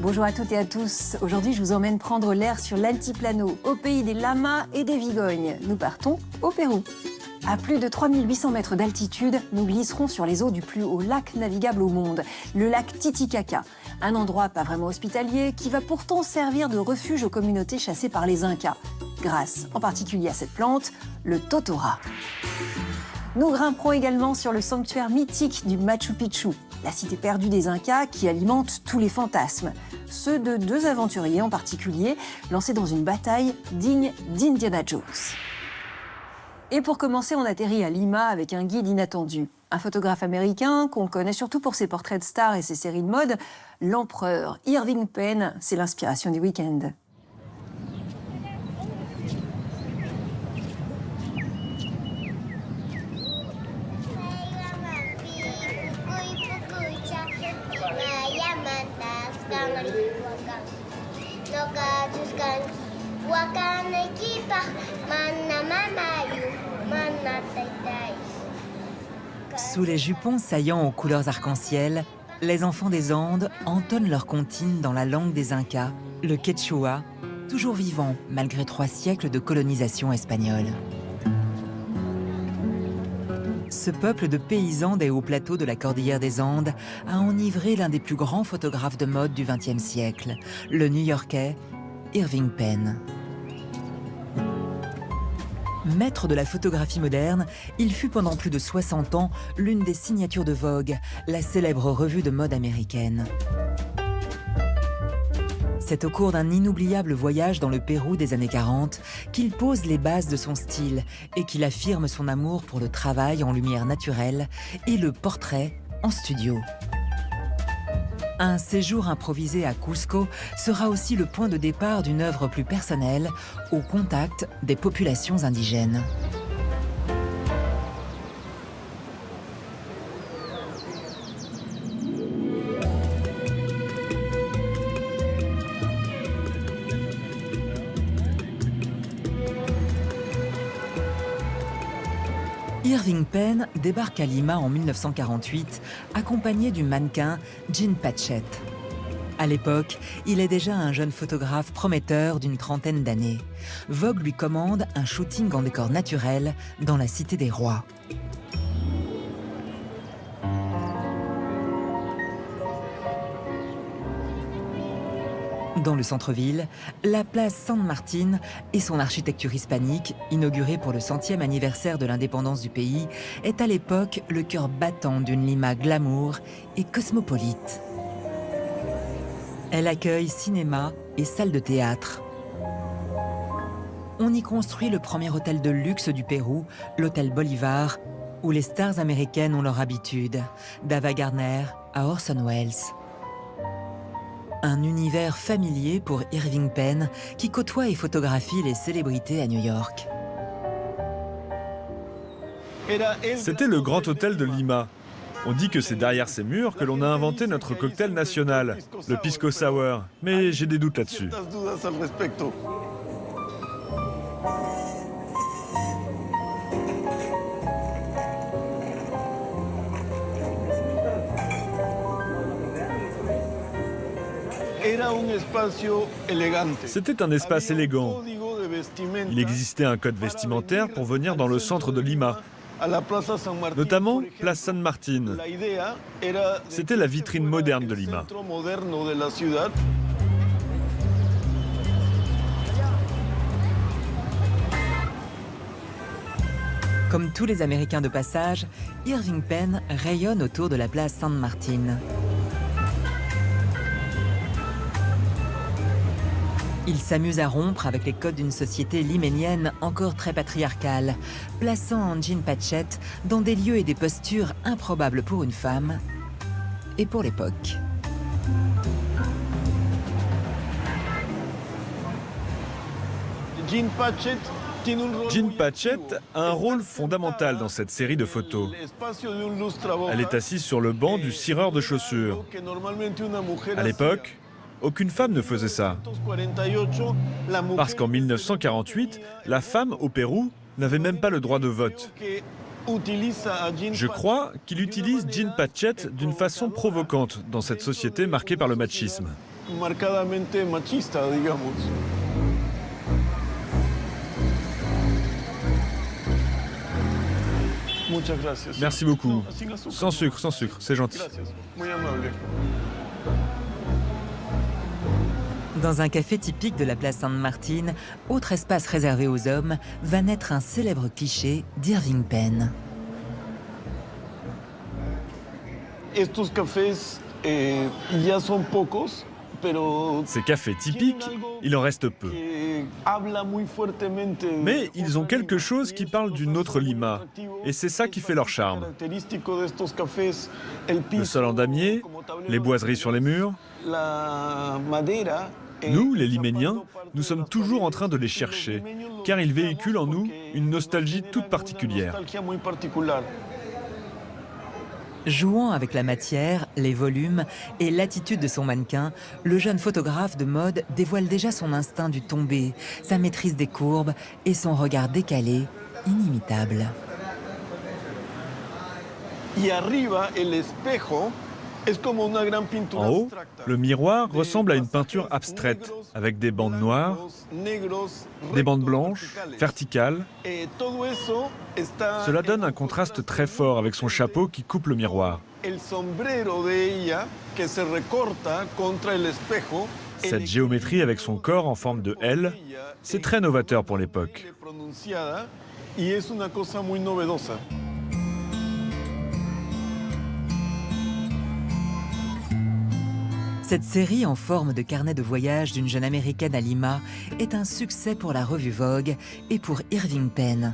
Bonjour à toutes et à tous. Aujourd'hui, je vous emmène prendre l'air sur l'altiplano, au pays des lamas et des vigognes. Nous partons au Pérou. À plus de 3800 mètres d'altitude, nous glisserons sur les eaux du plus haut lac navigable au monde, le lac Titicaca. Un endroit pas vraiment hospitalier qui va pourtant servir de refuge aux communautés chassées par les Incas, grâce en particulier à cette plante, le totora. Nous grimperons également sur le sanctuaire mythique du Machu Picchu, la cité perdue des Incas qui alimente tous les fantasmes. Ceux de deux aventuriers en particulier, lancés dans une bataille digne d'Indiana Jones. Et pour commencer, on atterrit à Lima avec un guide inattendu. Un photographe américain qu'on connaît surtout pour ses portraits de stars et ses séries de mode, l'empereur Irving Penn, c'est l'inspiration du week-end. Sous les jupons saillants aux couleurs arc-en-ciel, les enfants des Andes entonnent leur comptine dans la langue des Incas, le quechua, toujours vivant malgré 3 siècles de colonisation espagnole. Ce peuple de paysans des hauts plateaux de la cordillère des Andes a enivré l'un des plus grands photographes de mode du XXe siècle, le New-Yorkais Irving Penn. Maître de la photographie moderne, il fut pendant plus de 60 ans l'une des signatures de Vogue, la célèbre revue de mode américaine. C'est au cours d'un inoubliable voyage dans le Pérou des années 40 qu'il pose les bases de son style et qu'il affirme son amour pour le travail en lumière naturelle et le portrait en studio. Un séjour improvisé à Cusco sera aussi le point de départ d'une œuvre plus personnelle au contact des populations indigènes. Irving Penn débarque à Lima en 1948, accompagné du mannequin Jean Patchett. À l'époque, il est déjà un jeune photographe prometteur d'une trentaine d'années. Vogue lui commande un shooting en décor naturel dans la Cité des Rois. Dans le centre-ville, la place San Martín et son architecture hispanique, inaugurée pour le 100e anniversaire de l'indépendance du pays, est à l'époque le cœur battant d'une Lima glamour et cosmopolite. Elle accueille cinéma et salles de théâtre. On y construit le premier hôtel de luxe du Pérou, l'hôtel Bolivar, où les stars américaines ont leur habitude, d'Ava Gardner à Orson Welles. Un univers familier pour Irving Penn, qui côtoie et photographie les célébrités à New York. C'était le Grand Hôtel de Lima. On dit que c'est derrière ces murs que l'on a inventé notre cocktail national, le Pisco Sour. Mais j'ai des doutes là-dessus. C'était un espace élégant. Il existait un code vestimentaire pour venir dans le centre de Lima, notamment Place San Martín. C'était la vitrine moderne de Lima. Comme tous les Américains de passage, Irving Penn rayonne autour de la place San Martín. Il s'amuse à rompre avec les codes d'une société liménienne encore très patriarcale, plaçant Jean Patchett dans des lieux et des postures improbables pour une femme et pour l'époque. Jean Patchett a un rôle fondamental dans cette série de photos. Elle est assise sur le banc du cireur de chaussures. À l'époque, aucune femme ne faisait ça. Parce qu'en 1948, la femme au Pérou n'avait même pas le droit de vote. Je crois qu'il utilise Jean Patchett d'une façon provocante dans cette société marquée par le machisme. marcadamente machista, digamos. Muchas gracias. Merci beaucoup. No, sin azúcar. Sans sucre, c'est gentil. Gracias, muy amable. Dans un café typique de la place Sainte-Martine, autre espace réservé aux hommes, va naître un célèbre cliché d'Irving Penn. Estos cafés ya son pocos, pero Ces cafés typiques, il en reste peu. Mais ils ont quelque chose qui parle d'une autre Lima, et c'est ça qui fait leur charme. Le sol en damier, les boiseries sur les murs. Nous, les Liméniens, nous sommes toujours en train de les chercher, car ils véhiculent en nous une nostalgie toute particulière. Jouant avec la matière, les volumes et l'attitude de son mannequin, le jeune photographe de mode dévoile déjà son instinct du tombé, sa maîtrise des courbes et son regard décalé, inimitable. En haut, le miroir ressemble à une peinture abstraite, avec des bandes noires, des bandes blanches, verticales. Cela donne un contraste très fort avec son chapeau qui coupe le miroir. Cette géométrie avec son corps en forme de L, c'est très novateur pour l'époque. Cette série en forme de carnet de voyage d'une jeune américaine à Lima est un succès pour la revue Vogue et pour Irving Penn.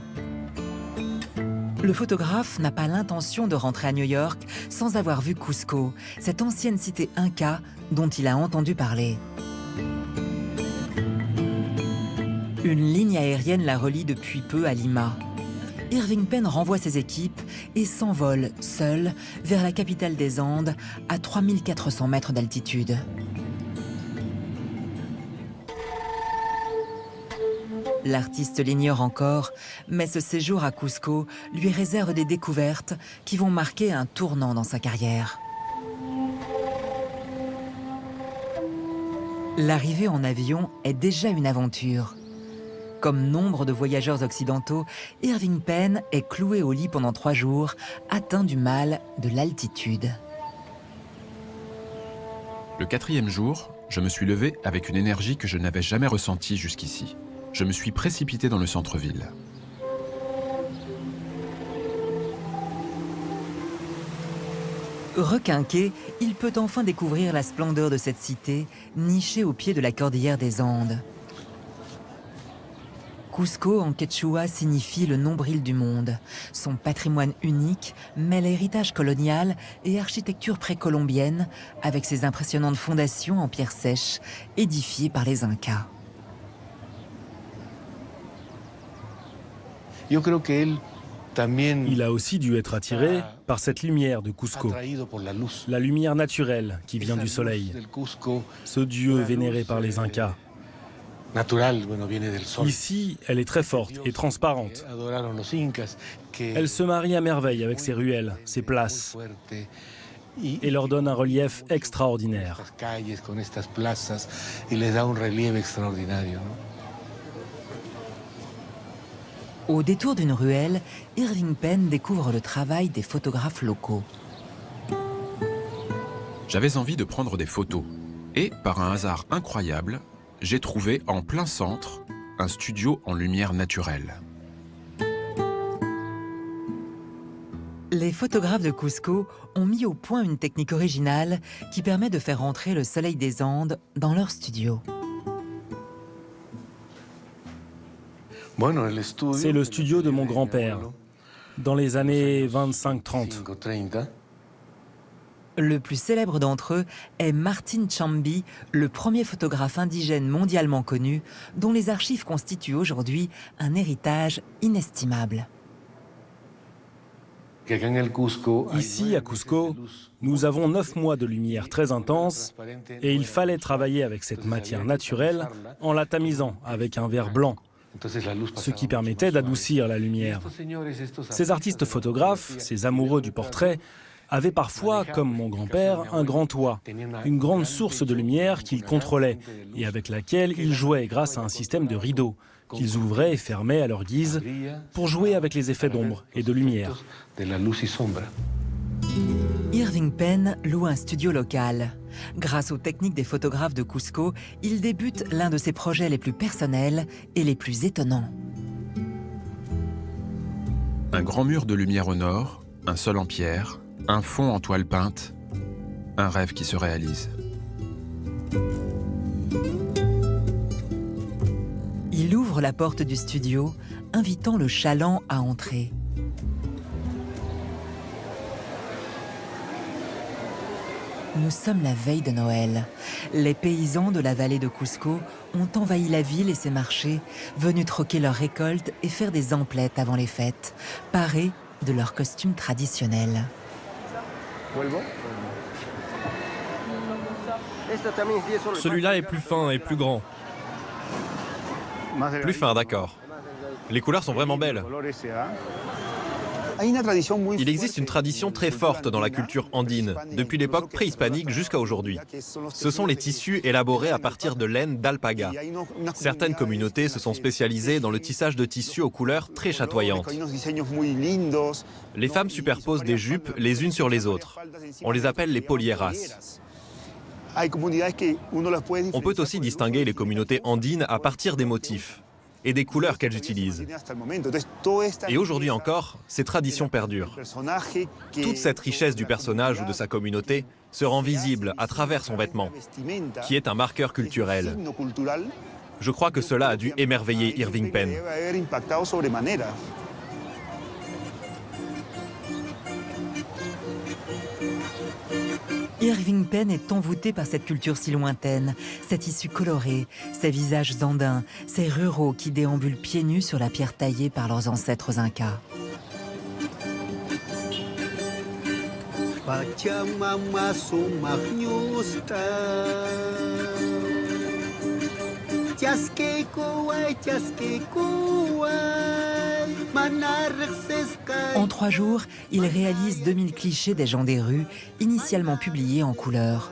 Le photographe n'a pas l'intention de rentrer à New York sans avoir vu Cusco, cette ancienne cité inca dont il a entendu parler. Une ligne aérienne la relie depuis peu à Lima. Irving Penn renvoie ses équipes et s'envole seul vers la capitale des Andes à 3400 mètres d'altitude. L'artiste l'ignore encore, mais ce séjour à Cusco lui réserve des découvertes qui vont marquer un tournant dans sa carrière. L'arrivée en avion est déjà une aventure. Comme nombre de voyageurs occidentaux, Irving Penn est cloué au lit pendant 3 jours, atteint du mal de l'altitude. Le 4e jour, je me suis levé avec une énergie que je n'avais jamais ressentie jusqu'ici. Je me suis précipité dans le centre-ville. Requinqué, il peut enfin découvrir la splendeur de cette cité, nichée au pied de la cordillère des Andes. Cusco en quechua signifie le nombril du monde. Son patrimoine unique mêle héritage colonial et architecture précolombienne avec ses impressionnantes fondations en pierre sèche édifiées par les Incas. Il a aussi dû être attiré par cette lumière de Cusco, la lumière naturelle qui vient du soleil, ce dieu vénéré par les Incas. Ici, elle est très forte et transparente. Elle se marie à merveille avec ses ruelles, ses places, et leur donne un relief extraordinaire. Au détour d'une ruelle, Irving Penn découvre le travail des photographes locaux. J'avais envie de prendre des photos. Et, par un hasard incroyable, j'ai trouvé en plein centre un studio en lumière naturelle. Les photographes de Cusco ont mis au point une technique originale qui permet de faire entrer le soleil des Andes dans leur studio. C'est le studio de mon grand-père, dans les années 25-30. Le plus célèbre d'entre eux est Martin Chambi, le premier photographe indigène mondialement connu, dont les archives constituent aujourd'hui un héritage inestimable. Ici, à Cusco, nous avons 9 mois de lumière très intense et il fallait travailler avec cette matière naturelle en la tamisant avec un verre blanc, ce qui permettait d'adoucir la lumière. Ces artistes photographes, ces amoureux du portrait, avait parfois, comme mon grand-père, un grand toit, une grande source de lumière qu'il contrôlait et avec laquelle il jouait grâce à un système de rideaux qu'ils ouvraient et fermaient à leur guise pour jouer avec les effets d'ombre et de lumière. Irving Penn loue un studio local. Grâce aux techniques des photographes de Cusco, il débute l'un de ses projets les plus personnels et les plus étonnants. Un grand mur de lumière au nord, un sol en pierre, un fond en toile peinte, un rêve qui se réalise. Il ouvre la porte du studio, invitant le chaland à entrer. Nous sommes la veille de Noël. Les paysans de la vallée de Cusco ont envahi la ville et ses marchés, venus troquer leurs récoltes et faire des emplettes avant les fêtes, parés de leurs costumes traditionnels. Celui-là est plus fin et plus grand. Plus fin, d'accord. Les couleurs sont vraiment belles. Il existe une tradition très forte dans la culture andine, depuis l'époque préhispanique jusqu'à aujourd'hui. Ce sont les tissus élaborés à partir de laine d'alpaga. Certaines communautés se sont spécialisées dans le tissage de tissus aux couleurs très chatoyantes. Les femmes superposent des jupes les unes sur les autres. On les appelle les polieras. On peut aussi distinguer les communautés andines à partir des motifs et des couleurs qu'elles utilisent. Et aujourd'hui encore, ces traditions perdurent. Toute cette richesse du personnage ou de sa communauté se rend visible à travers son vêtement, qui est un marqueur culturel. Je crois que cela a dû émerveiller Irving Penn. Irving Penn est envoûté par cette culture si lointaine, ces tissus colorés, ces visages andins, ces ruraux qui déambulent pieds nus sur la pierre taillée par leurs ancêtres incas. En 3 jours, il réalise 2000 clichés des gens des rues, initialement publiés en couleur.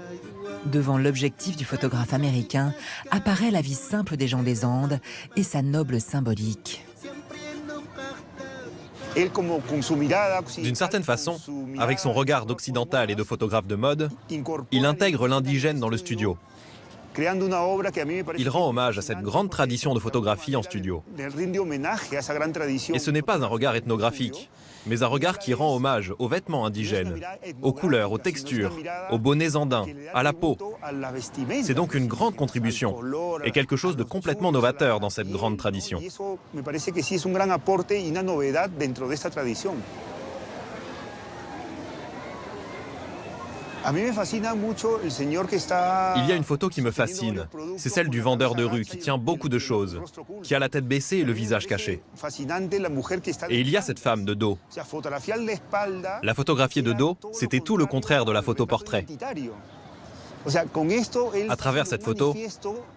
Devant l'objectif du photographe américain, apparaît la vie simple des gens des Andes et sa noble symbolique. D'une certaine façon, avec son regard d'occidental et de photographe de mode, il intègre l'indigène dans le studio. Il rend hommage à cette grande tradition de photographie en studio. Et ce n'est pas un regard ethnographique, mais un regard qui rend hommage aux vêtements indigènes, aux couleurs, aux textures, aux bonnets andins, à la peau. C'est donc une grande contribution et quelque chose de complètement novateur dans cette grande tradition. Il y a une photo qui me fascine, c'est celle du vendeur de rue qui tient beaucoup de choses, qui a la tête baissée et le visage caché. Et il y a cette femme de dos. La photographiée de dos, c'était tout le contraire de la photo portrait. À travers cette photo,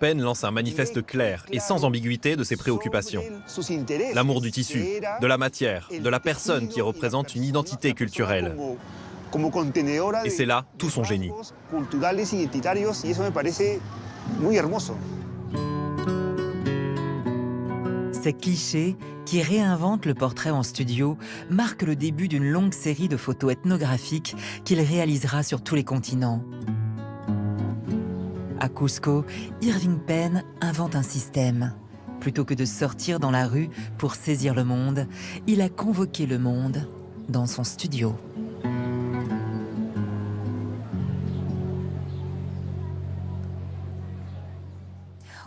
Penn lance un manifeste clair et sans ambiguïté de ses préoccupations. L'amour du tissu, de la matière, de la personne qui représente une identité culturelle. Et c'est là tout son génie. Ces clichés, qui réinventent le portrait en studio, marquent le début d'une longue série de photos ethnographiques qu'il réalisera sur tous les continents. À Cusco, Irving Penn invente un système. Plutôt que de sortir dans la rue pour saisir le monde, il a convoqué le monde dans son studio.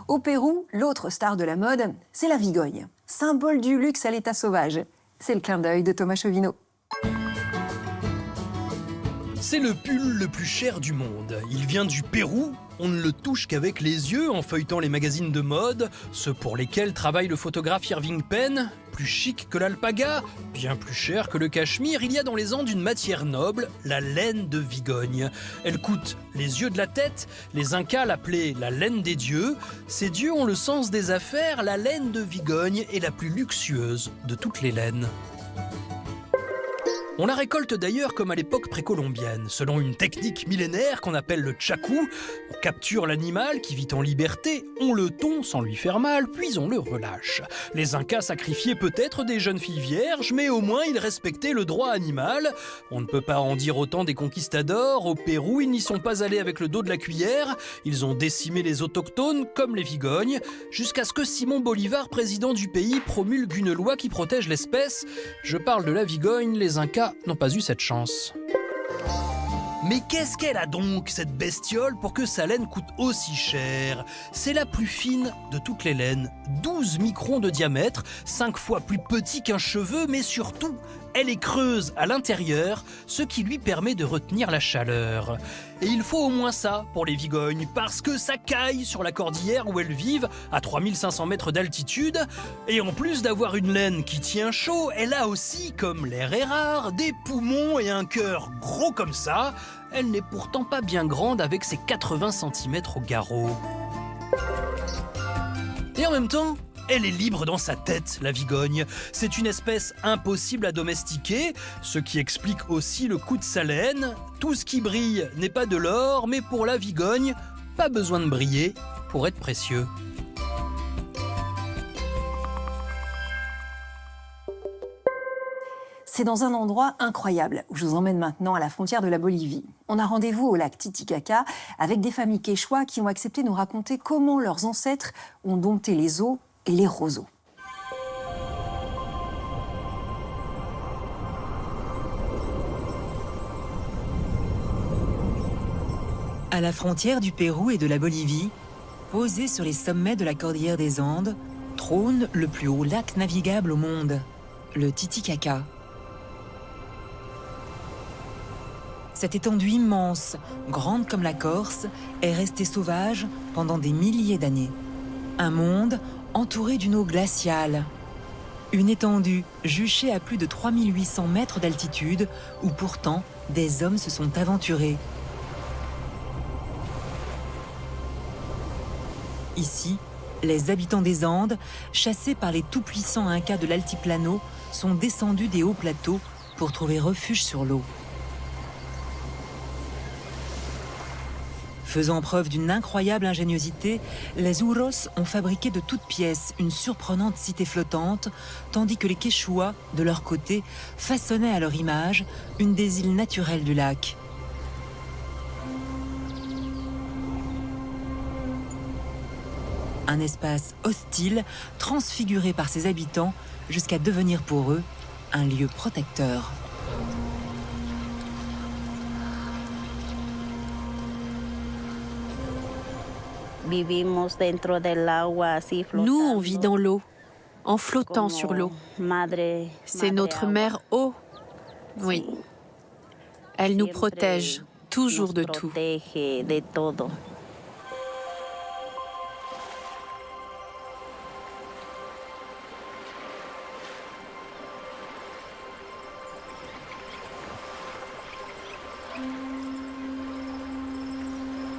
Au Pérou, l'autre star de la mode, c'est la Vigogne, symbole du luxe à l'état sauvage. C'est le clin d'œil de Thomas Chauvineau. C'est le pull le plus cher du monde. Il vient du Pérou. On ne le touche qu'avec les yeux en feuilletant les magazines de mode, ceux pour lesquels travaille le photographe Irving Penn. Plus chic que l'alpaga, bien plus cher que le cachemire, il y a dans les Andes une matière noble, la laine de Vigogne. Elle coûte les yeux de la tête, les Incas l'appelaient la laine des dieux. Ces dieux ont le sens des affaires, la laine de Vigogne est la plus luxueuse de toutes les laines. On la récolte d'ailleurs comme à l'époque précolombienne, selon une technique millénaire qu'on appelle le tchakou. On capture l'animal qui vit en liberté, on le tond sans lui faire mal, puis on le relâche. Les Incas sacrifiaient peut-être des jeunes filles vierges, mais au moins ils respectaient le droit animal. On ne peut pas en dire autant des conquistadors. Au Pérou, ils n'y sont pas allés avec le dos de la cuillère. Ils ont décimé les autochtones, comme les Vigognes, jusqu'à ce que Simon Bolivar, président du pays, promulgue une loi qui protège l'espèce. Je parle de la Vigogne, les Incas n'ont pas eu cette chance. Mais qu'est-ce qu'elle a donc, cette bestiole, pour que sa laine coûte aussi cher? C'est la plus fine de toutes les laines, 12 microns de diamètre, 5 fois plus petit qu'un cheveu, mais surtout, elle est creuse à l'intérieur, ce qui lui permet de retenir la chaleur. Et il faut au moins ça pour les Vigognes, parce que ça caille sur la cordillère où elles vivent, à 3500 mètres d'altitude. Et en plus d'avoir une laine qui tient chaud, elle a aussi, comme l'air est rare, des poumons et un cœur gros comme ça. Elle n'est pourtant pas bien grande avec ses 80 cm au garrot. Et en même temps, elle est libre dans sa tête, la Vigogne. C'est une espèce impossible à domestiquer, ce qui explique aussi le coût de sa laine. Tout ce qui brille n'est pas de l'or, mais pour la Vigogne, pas besoin de briller pour être précieux. C'est dans un endroit incroyable où je vous emmène maintenant à la frontière de la Bolivie. On a rendez-vous au lac Titicaca avec des familles quechua qui ont accepté de nous raconter comment leurs ancêtres ont dompté les eaux et les roseaux. À la frontière du Pérou et de la Bolivie, posé sur les sommets de la cordillère des Andes, trône le plus haut lac navigable au monde, le Titicaca. Cette étendue immense, grande comme la Corse, est restée sauvage pendant des milliers d'années. Un monde entouré d'une eau glaciale. Une étendue juchée à plus de 3800 mètres d'altitude où pourtant des hommes se sont aventurés. Ici, les habitants des Andes, chassés par les tout-puissants Incas de l'Altiplano, sont descendus des hauts plateaux pour trouver refuge sur l'eau. Faisant preuve d'une incroyable ingéniosité, les Huros ont fabriqué de toutes pièces une surprenante cité flottante, tandis que les Quechua, de leur côté, façonnaient à leur image une des îles naturelles du lac. Un espace hostile, transfiguré par ses habitants, jusqu'à devenir pour eux un lieu protecteur. Nous, on vit dans l'eau, en flottant sur l'eau. C'est notre mère eau. Oui. Elle nous protège toujours de tout.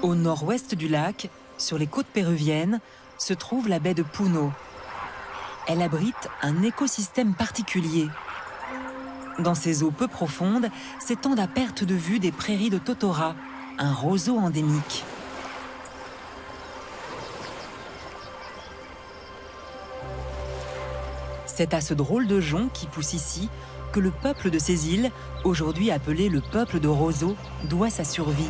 Au nord-ouest du lac, sur les côtes péruviennes, se trouve la baie de Puno. Elle abrite un écosystème particulier. Dans ces eaux peu profondes, s'étendent à perte de vue des prairies de totora, un roseau endémique. C'est à ce drôle de jonc qui pousse ici que le peuple de ces îles, aujourd'hui appelé le peuple de roseaux, doit sa survie.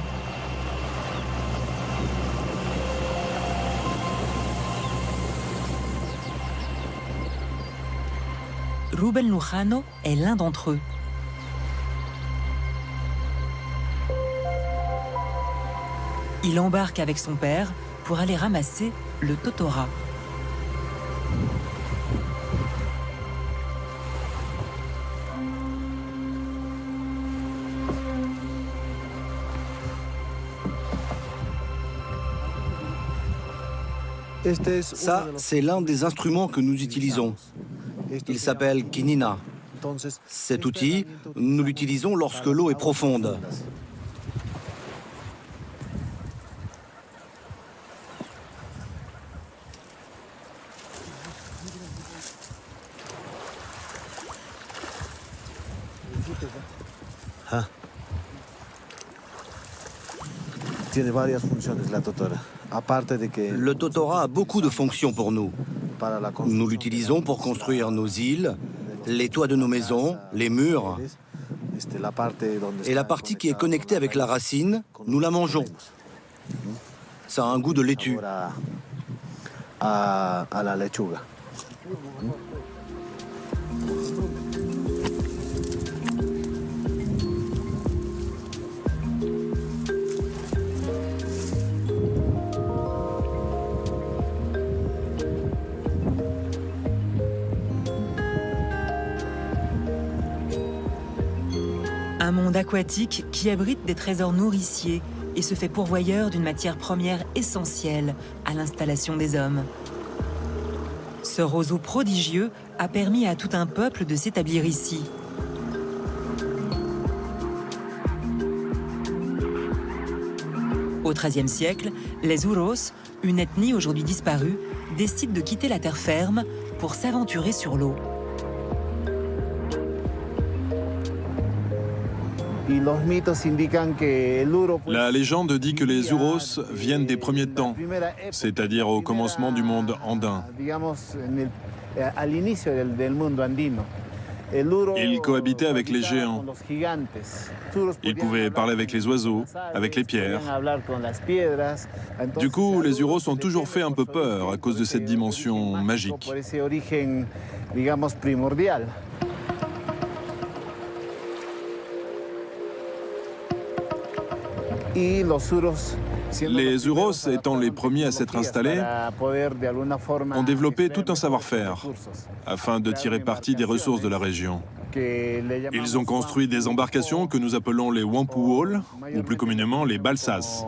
Rubén Lujano est l'un d'entre eux. Il embarque avec son père pour aller ramasser le totora. Ça, c'est l'un des instruments que nous utilisons. Il s'appelle quinina. Cet outil, nous l'utilisons lorsque l'eau est profonde. Le totora a beaucoup de fonctions pour nous. Nous l'utilisons pour construire nos îles, les toits de nos maisons, les murs. Et la partie qui est connectée avec la racine, nous la mangeons. Ça a un goût de laitue. Un monde aquatique qui abrite des trésors nourriciers et se fait pourvoyeur d'une matière première essentielle à l'installation des hommes. Ce roseau prodigieux a permis à tout un peuple de s'établir ici. Au XIIIe siècle, les Uros, une ethnie aujourd'hui disparue, décident de quitter la terre ferme pour s'aventurer sur l'eau. La légende dit que les Uros viennent des premiers temps, c'est-à-dire au commencement du monde andin. Ils cohabitaient avec les géants. Ils pouvaient parler avec les oiseaux, avec les pierres. Du coup, les Uros ont toujours fait un peu peur à cause de cette dimension magique. Les Uros, étant les premiers à s'être installés, ont développé tout un savoir-faire afin de tirer parti des ressources de la région. Ils ont construit des embarcations que nous appelons les Wampuol, ou plus communément les balsas.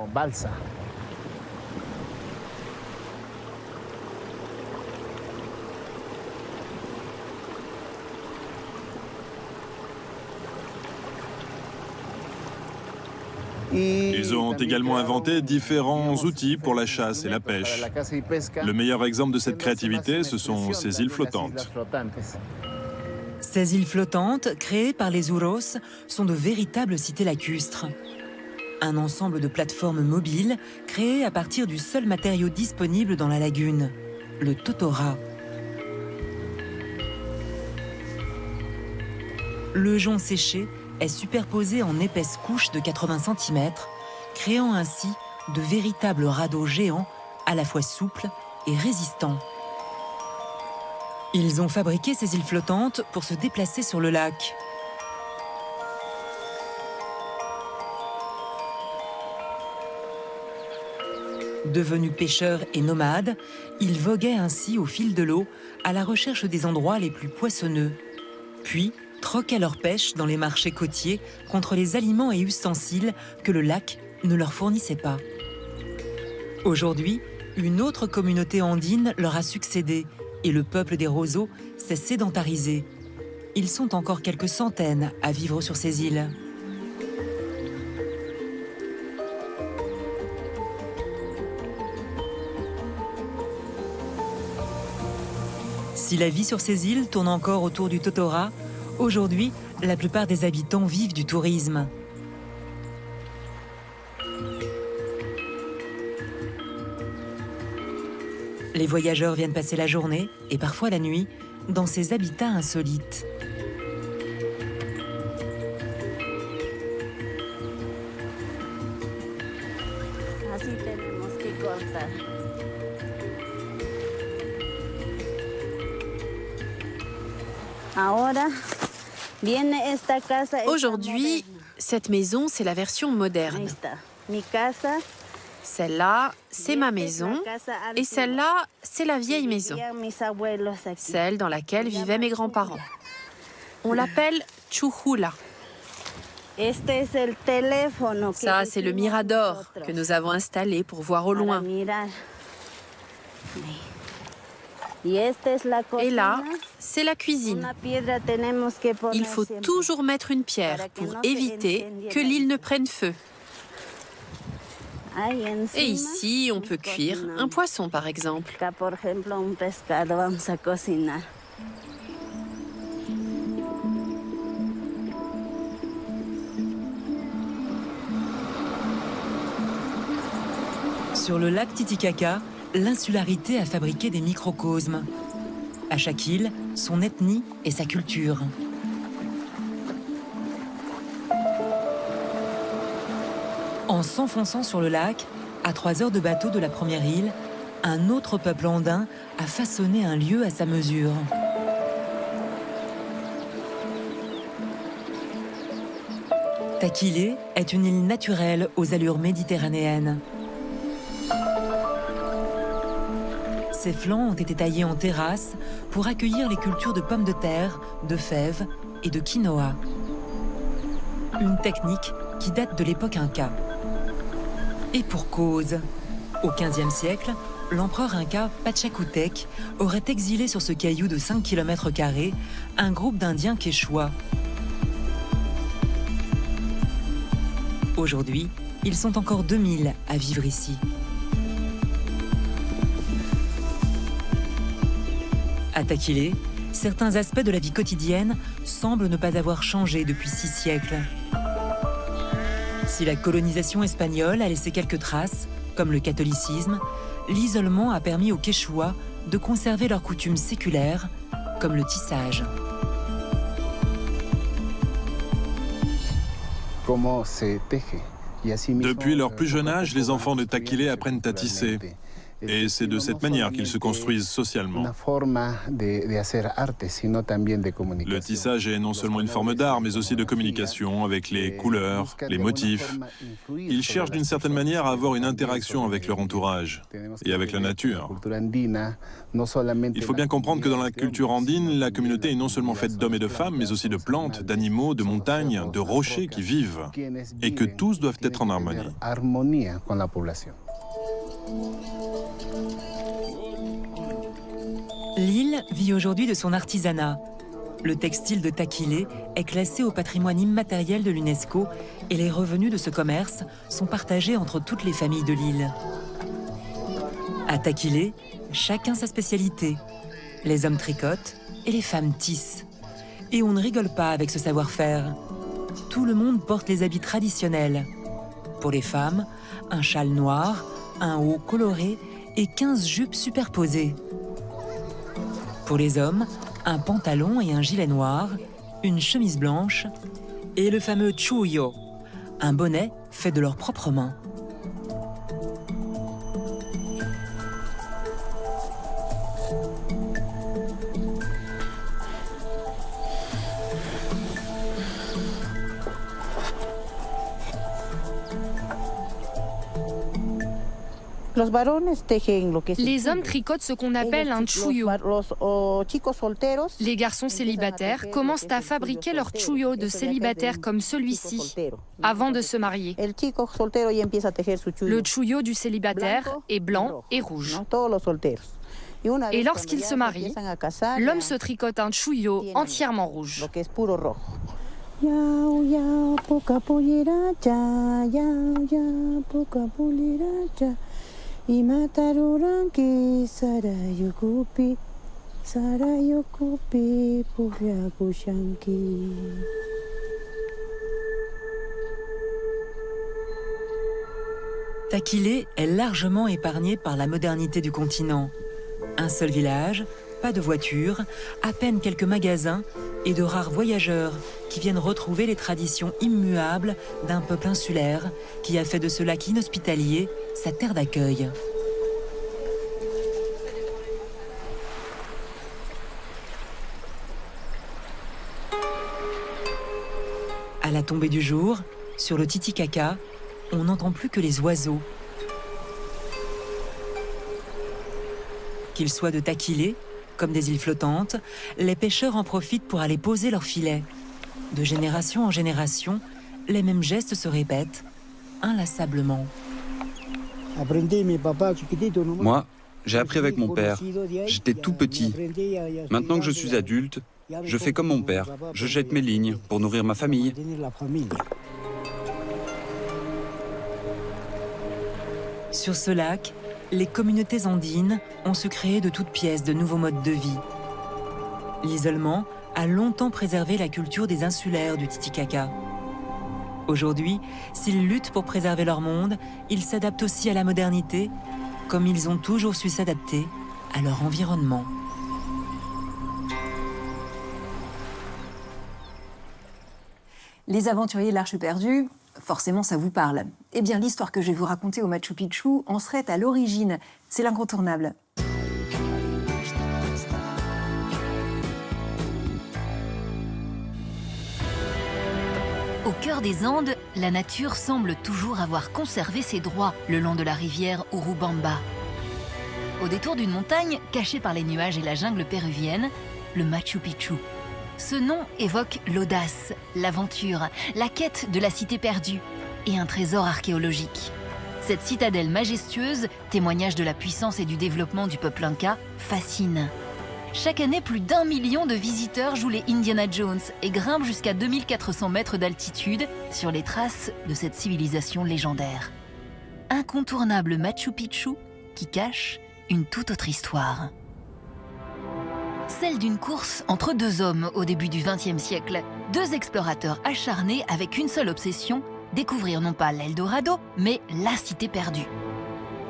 Ils ont également inventé différents outils pour la chasse et la pêche. Le meilleur exemple de cette créativité, ce sont ces îles flottantes. Ces îles flottantes, créées par les Uros, sont de véritables cités lacustres. Un ensemble de plateformes mobiles créées à partir du seul matériau disponible dans la lagune, le totora. Le jonc séché est superposé en épaisses couches de 80 cm, créant ainsi de véritables radeaux géants, à la fois souples et résistants. Ils ont fabriqué ces îles flottantes pour se déplacer sur le lac. Devenus pêcheurs et nomades, ils voguaient ainsi au fil de l'eau à la recherche des endroits les plus poissonneux. Puis, troquaient leur pêche dans les marchés côtiers contre les aliments et ustensiles que le lac ne leur fournissait pas. Aujourd'hui, une autre communauté andine leur a succédé et le peuple des roseaux s'est sédentarisé. Ils sont encore quelques centaines à vivre sur ces îles. Si la vie sur ces îles tourne encore autour du totora, aujourd'hui, la plupart des habitants vivent du tourisme. Les voyageurs viennent passer la journée, et parfois la nuit, dans ces habitats insolites. Aujourd'hui, cette maison, c'est la version moderne. Celle-là, c'est ma maison, et celle-là, c'est la vieille maison, celle dans laquelle vivaient mes grands-parents. On l'appelle Chuhula. Ça, c'est le mirador que nous avons installé pour voir au loin. Et là, c'est la cuisine. Il faut toujours mettre une pierre pour éviter que l'île ne prenne feu. Et ici, on peut cuire un poisson, par exemple. Sur le lac Titicaca, l'insularité a fabriqué des microcosmes. À chaque île, son ethnie et sa culture. En s'enfonçant sur le lac, à 3 heures de bateau de la première île, un autre peuple andin a façonné un lieu à sa mesure. Taquilé est une île naturelle aux allures méditerranéennes. Ses flancs ont été taillés en terrasses pour accueillir les cultures de pommes de terre, de fèves et de quinoa. Une technique qui date de l'époque inca. Et pour cause. Au XVe siècle, l'empereur inca Pachacútec aurait exilé sur ce caillou de 5 km² un groupe d'Indiens quechua. Aujourd'hui, ils sont encore 2000 à vivre ici. À Taquilé, certains aspects de la vie quotidienne semblent ne pas avoir changé depuis 6 siècles. Si la colonisation espagnole a laissé quelques traces, comme le catholicisme, l'isolement a permis aux Quechua de conserver leurs coutumes séculaires, comme le tissage. Depuis leur plus jeune âge, les enfants de Taquilé apprennent à tisser. Et c'est de cette manière qu'ils se construisent socialement. Le tissage est non seulement une forme d'art, mais aussi de communication avec les couleurs, les motifs. Ils cherchent d'une certaine manière à avoir une interaction avec leur entourage et avec la nature. Il faut bien comprendre que dans la culture andine, la communauté est non seulement faite d'hommes et de femmes, mais aussi de plantes, d'animaux, de montagnes, de rochers qui vivent, et que tous doivent être en harmonie. L'île vit aujourd'hui de son artisanat. Le textile de Taquilé est classé au patrimoine immatériel de l'UNESCO et les revenus de ce commerce sont partagés entre toutes les familles de l'île. À Taquilé, chacun sa spécialité. Les hommes tricotent et les femmes tissent. Et on ne rigole pas avec ce savoir-faire. Tout le monde porte les habits traditionnels. Pour les femmes, un châle noir, un haut coloré et 15 jupes superposées. Pour les hommes, un pantalon et un gilet noir, une chemise blanche et le fameux chuyo, un bonnet fait de leurs propres mains. Les hommes tricotent ce qu'on appelle un chuyo. Les garçons célibataires commencent à fabriquer leur chuyo de célibataire comme celui-ci, avant de se marier. Le chuyo du célibataire est blanc et rouge. Et lorsqu'il se marie, l'homme se tricote un chuyo entièrement rouge. Taquilé est largement épargné par la modernité du continent. Un seul village, pas de voiture, à peine quelques magasins et de rares voyageurs qui viennent retrouver les traditions immuables d'un peuple insulaire qui a fait de ce lac inhospitalier sa terre d'accueil. À la tombée du jour, sur le Titicaca, on n'entend plus que les oiseaux. Qu'ils soient de Taquilé, comme des îles flottantes, les pêcheurs en profitent pour aller poser leurs filets. De génération en génération, les mêmes gestes se répètent, inlassablement. Moi, j'ai appris avec mon père. J'étais tout petit. Maintenant que je suis adulte, je fais comme mon père. Je jette mes lignes pour nourrir ma famille. Sur ce lac, les communautés andines ont su créer de toutes pièces de nouveaux modes de vie. L'isolement a longtemps préservé la culture des insulaires du Titicaca. Aujourd'hui, s'ils luttent pour préserver leur monde, ils s'adaptent aussi à la modernité, comme ils ont toujours su s'adapter à leur environnement. Les aventuriers de l'Arche perdue, forcément ça vous parle. Eh bien, l'histoire que je vais vous raconter au Machu Picchu en serait à l'origine. C'est l'incontournable. Au cœur des Andes, la nature semble toujours avoir conservé ses droits le long de la rivière Urubamba. Au détour d'une montagne, cachée par les nuages et la jungle péruvienne, le Machu Picchu. Ce nom évoque l'audace, l'aventure, la quête de la cité perdue et un trésor archéologique. Cette citadelle majestueuse, témoignage de la puissance et du développement du peuple inca, fascine. Chaque année, plus d'1 million de visiteurs jouent les Indiana Jones et grimpent jusqu'à 2400 mètres d'altitude sur les traces de cette civilisation légendaire. Incontournable Machu Picchu qui cache une toute autre histoire. Celle d'une course entre deux hommes au début du XXe siècle. Deux explorateurs acharnés avec une seule obsession, découvrir non pas l'Eldorado, mais la cité perdue.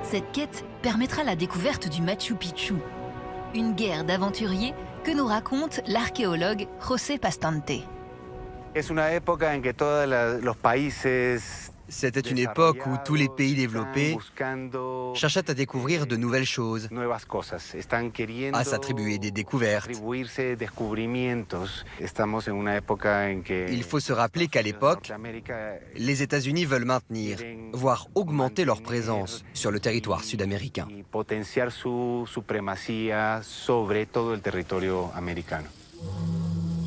Cette quête permettra la découverte du Machu Picchu. Une guerre d'aventuriers que nous raconte l'archéologue José Pastante. C'était une époque où tous les pays développés cherchaient à découvrir de nouvelles choses, à s'attribuer des découvertes. Il faut se rappeler qu'à l'époque, les États-Unis veulent maintenir, voire augmenter leur présence sur le territoire sud-américain.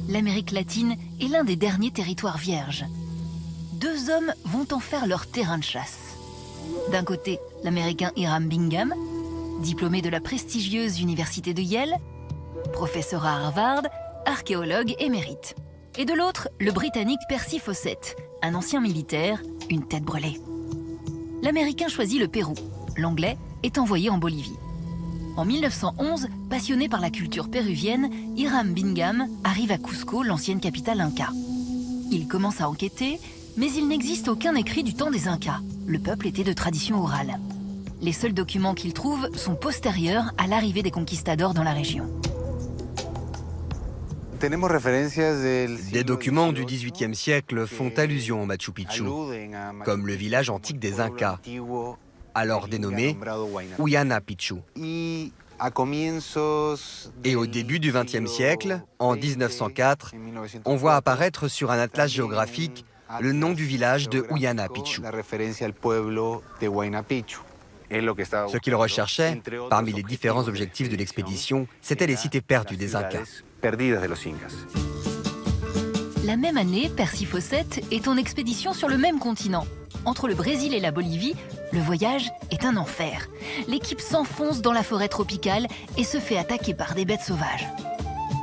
L'Amérique latine est l'un des derniers territoires vierges. Deux hommes vont en faire leur terrain de chasse. D'un côté, l'Américain Hiram Bingham, diplômé de la prestigieuse université de Yale, professeur à Harvard, archéologue émérite. Et de l'autre, le Britannique Percy Fawcett, un ancien militaire, une tête brûlée. L'Américain choisit le Pérou, l'Anglais est envoyé en Bolivie. En 1911, passionné par la culture péruvienne, Hiram Bingham arrive à Cusco, l'ancienne capitale inca. Il commence à enquêter, mais il n'existe aucun écrit du temps des Incas. Le peuple était de tradition orale. Les seuls documents qu'il trouve sont postérieurs à l'arrivée des conquistadors dans la région. Des documents du XVIIIe siècle font allusion au Machu Picchu, comme le village antique des Incas, alors dénommé Huayna Picchu. Et au début du XXe siècle, en 1904, on voit apparaître sur un atlas géographique le nom du village de Huayna Picchu. Ce qu'il recherchait, parmi les différents objectifs de l'expédition, c'était les cités perdues des Incas. La même année, Percy Fawcett est en expédition sur le même continent. Entre le Brésil et la Bolivie, le voyage est un enfer. L'équipe s'enfonce dans la forêt tropicale et se fait attaquer par des bêtes sauvages.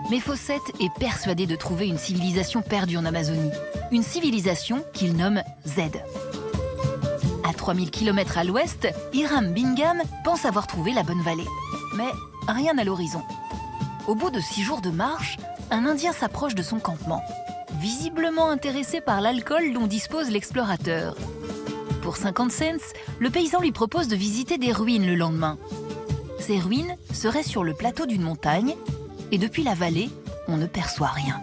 Mais Fawcett est persuadé de trouver une civilisation perdue en Amazonie. Une civilisation qu'il nomme Z. À 3000 km à l'ouest, Hiram Bingham pense avoir trouvé la bonne vallée. Mais rien à l'horizon. Au bout de 6 jours de marche, un Indien s'approche de son campement, visiblement intéressé par l'alcool dont dispose l'explorateur. Pour 50 cents, le paysan lui propose de visiter des ruines le lendemain. Ces ruines seraient sur le plateau d'une montagne, et depuis la vallée, on ne perçoit rien.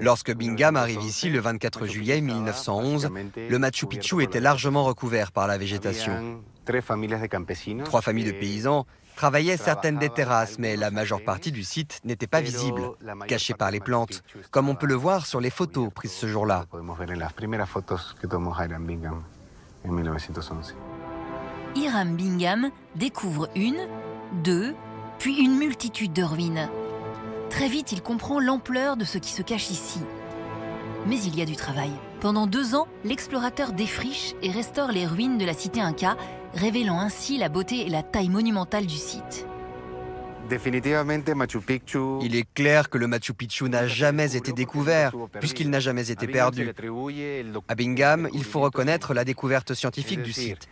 Lorsque Bingham arrive ici le 24 juillet 1911, le Machu Picchu était largement recouvert par la végétation. 3 familles de paysans travaillaient certaines des terrasses, mais la majeure partie du site n'était pas visible, cachée par les plantes, comme on peut le voir sur les photos prises ce jour-là. Hiram Bingham découvre une, deux, puis une multitude de ruines. Très vite, il comprend l'ampleur de ce qui se cache ici. Mais il y a du travail. Pendant 2 ans, l'explorateur défriche et restaure les ruines de la cité Inca, révélant ainsi la beauté et la taille monumentale du site. Il est clair que le Machu Picchu n'a jamais été découvert, puisqu'il n'a jamais été perdu. À Bingham, il faut reconnaître la découverte scientifique du site.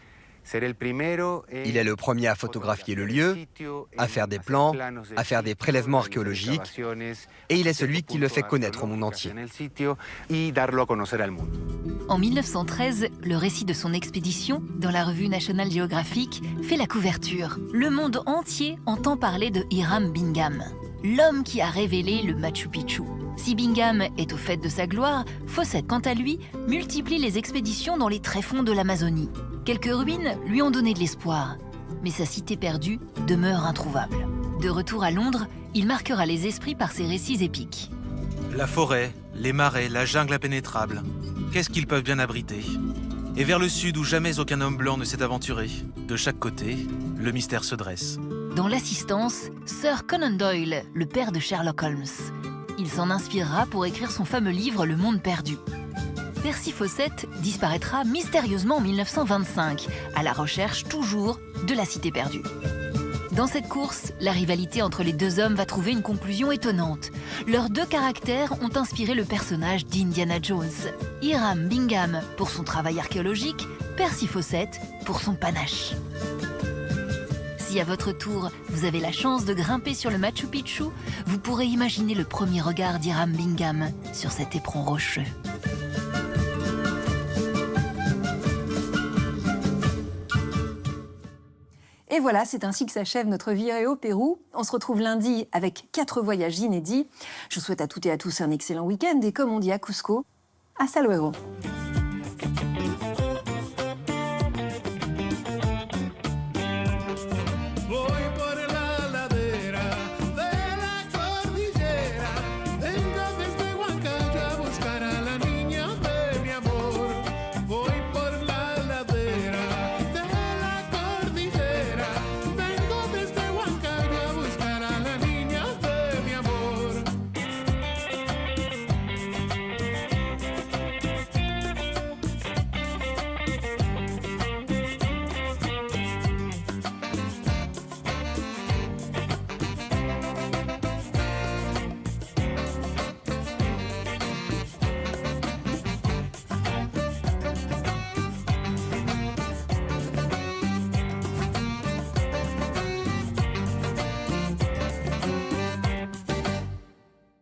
Il est le premier à photographier le lieu, à faire des plans, à faire des prélèvements archéologiques, et il est celui qui le fait connaître au monde entier. En 1913, le récit de son expédition, dans la revue National Geographic, fait la couverture. Le monde entier entend parler de Hiram Bingham, l'homme qui a révélé le Machu Picchu. Si Bingham est au fait de sa gloire, Fawcett, quant à lui, multiplie les expéditions dans les tréfonds de l'Amazonie. Quelques ruines lui ont donné de l'espoir, mais sa cité perdue demeure introuvable. De retour à Londres, il marquera les esprits par ses récits épiques. La forêt, les marais, la jungle impénétrable, qu'est-ce qu'ils peuvent bien abriter? Et vers le sud où jamais aucun homme blanc ne s'est aventuré, de chaque côté, le mystère se dresse. Dans l'assistance, Sir Conan Doyle, le père de Sherlock Holmes. Il s'en inspirera pour écrire son fameux livre Le Monde perdu. Percy Fawcett disparaîtra mystérieusement en 1925, à la recherche toujours de la cité perdue. Dans cette course, la rivalité entre les deux hommes va trouver une conclusion étonnante. Leurs deux caractères ont inspiré le personnage d'Indiana Jones. Hiram Bingham pour son travail archéologique, Percy Fawcett pour son panache. Si à votre tour, vous avez la chance de grimper sur le Machu Picchu, vous pourrez imaginer le premier regard d'Hiram Bingham sur cet éperon rocheux. Et voilà, c'est ainsi que s'achève notre virée au Pérou. On se retrouve lundi avec 4 voyages inédits. Je vous souhaite à toutes et à tous un excellent week-end et comme on dit à Cusco, hasta luego.